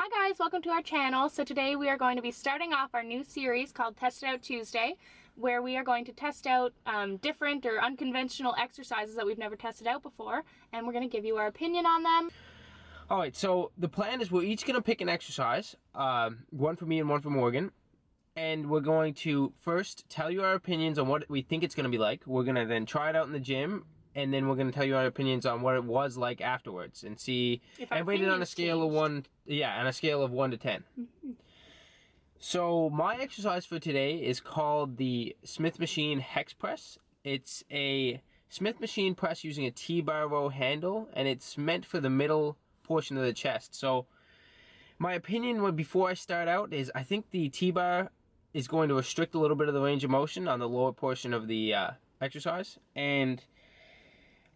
Hi guys, welcome to our channel. So today we are going to be starting off our new series called Test It Out Tuesday, where we are going to test out different or unconventional exercises that we've never tested out before, and we're going to give you our opinion on them. Alright, so the plan is we're each going to pick an exercise, one for me and one for Morgan, and we're going to first tell you our opinions on what we think it's going to be like. We're going to then try it out in the gym, and then we're going to tell you our opinions on what it was like afterwards, and see, and rate it on a scale of 1 to 10. So my exercise for today is called the Smith Machine Hex Press. It's a Smith Machine press using a T-bar row handle, and it's meant for the middle portion of the chest. So my opinion before I start out is I think the T-bar is going to restrict a little bit of the range of motion on the lower portion of the exercise, and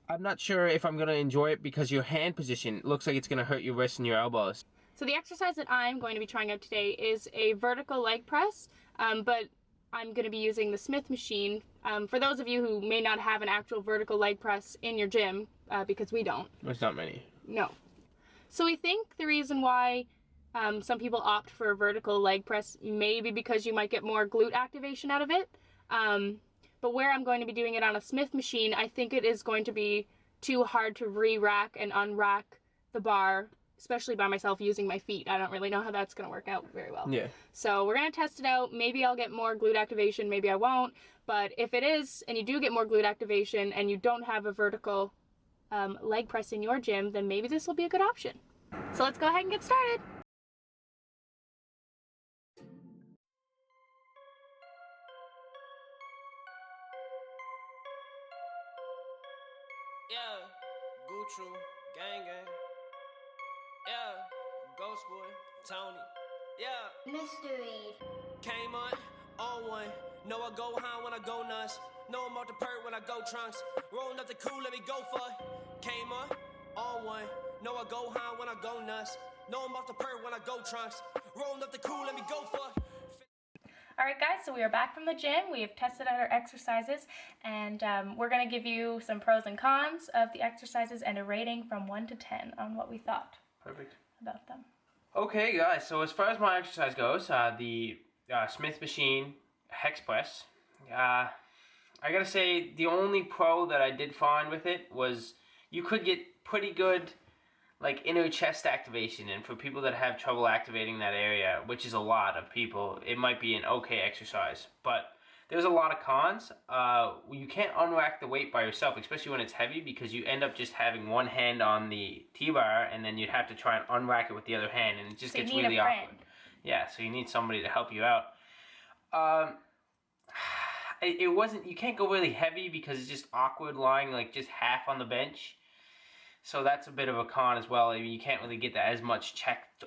I'm not sure if I'm going to enjoy it because your hand position looks like it's going to hurt your wrists and your elbows. So the exercise that I'm going to be trying out today is a vertical leg press, but I'm going to be using the Smith machine. For those of you who may not have an actual vertical leg press in your gym, because we don't. There's not many. No. So we think the reason why some people opt for a vertical leg press may be because you might get more glute activation out of it. But where I'm going to be doing it on a Smith machine, I think it is going to be too hard to re-rack and unrack the bar, especially by myself using my feet. I don't really know how that's going to work out very well. Yeah. So we're going to test it out. Maybe I'll get more glute activation, maybe I won't. But if it is, and you do get more glute activation, and you don't have a vertical leg press in your gym, then maybe this will be a good option. So let's go ahead and get started. Yeah, Gucci, gang gang. Yeah, Ghost Boy, Tony. Yeah, Mystery. came on one. Know I go high when I go nuts. Know I'm out the perk when I go trunks. Rolling up the cool, let me go for it. Came on one. Know I go high when I go nuts. Know I'm off the perk when I go trunks. Rolling up the cool, let me go for it. Alright guys, so we are back from the gym. We have tested out our exercises, and we're going to give you some pros and cons of the exercises and a rating from 1 to 10 on what we thought Perfect. about them. Okay guys, so as far as my exercise goes, the Smith Machine Hex Press, I gotta say the only pro that I did find with it was you could get pretty good like inner chest activation, and for people that have trouble activating that area, which is a lot of people, it might be an okay exercise. But there's a lot of cons. You can't unrack the weight by yourself, especially when it's heavy, because you end up just having one hand on the T-bar, and then you'd have to try and unrack it with the other hand, and it just gets really awkward. Yeah, so you need somebody to help you out. It wasn't, you can't go really heavy because it's just awkward lying like just half on the bench. So that's a bit of a con as well. I mean, you can't really get that as much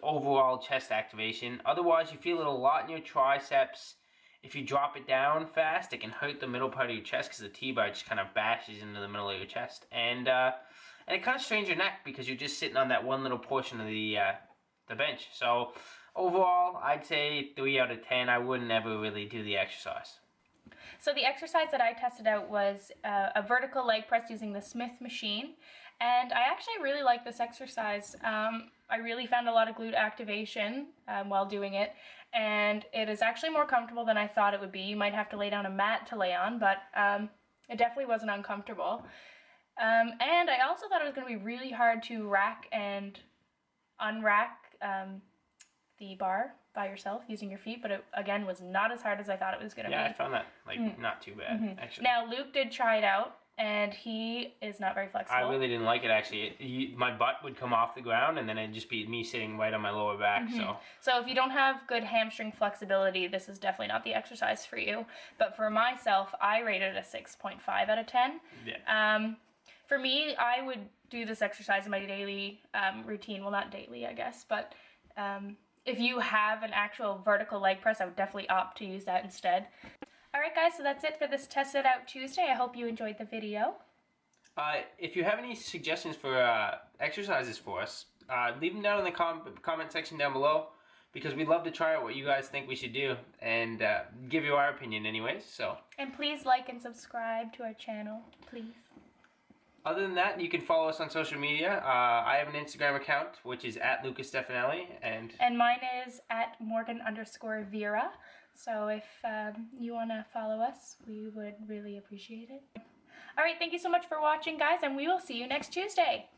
overall chest activation. Otherwise, you feel it a lot in your triceps. If you drop it down fast, it can hurt the middle part of your chest because the T-bar just kind of bashes into the middle of your chest. And it kind of strains your neck because you're just sitting on that one little portion of the bench. So overall, I'd say 3 out of 10. I wouldn't ever really do the exercise. So the exercise that I tested out was a vertical leg press using the Smith machine, and I actually really like this exercise. I really found a lot of glute activation while doing it, and it is actually more comfortable than I thought it would be. You might have to lay down a mat to lay on, but it definitely wasn't uncomfortable. And I also thought it was going to be really hard to rack and unrack the bar by yourself using your feet, but it again was not as hard as I thought it was going to be. Yeah, I found that like not too bad actually. Now Luke did try it out, and he is not very flexible. I really didn't like it actually. My butt would come off the ground, and then it'd just be me sitting right on my lower back. So if you don't have good hamstring flexibility, this is definitely not the exercise for you. But for myself, I rated it a 6.5 out of 10. Yeah. For me, I would do this exercise in my daily routine. Well, not daily, I guess, but if you have an actual vertical leg press, I would definitely opt to use that instead. Alright guys, so that's it for this Test It Out Tuesday. I hope you enjoyed the video. If you have any suggestions for exercises for us, leave them down in the comment section down below, because we'd love to try out what you guys think we should do, and give you our opinion anyways. So. And please like and subscribe to our channel, please. Other than that, you can follow us on social media. I have an Instagram account, which is at Lucas Stefanelli, And mine is at Morgan_Vera. So if you want to follow us, we would really appreciate it. All right, thank you so much for watching, guys, and we will see you next Tuesday.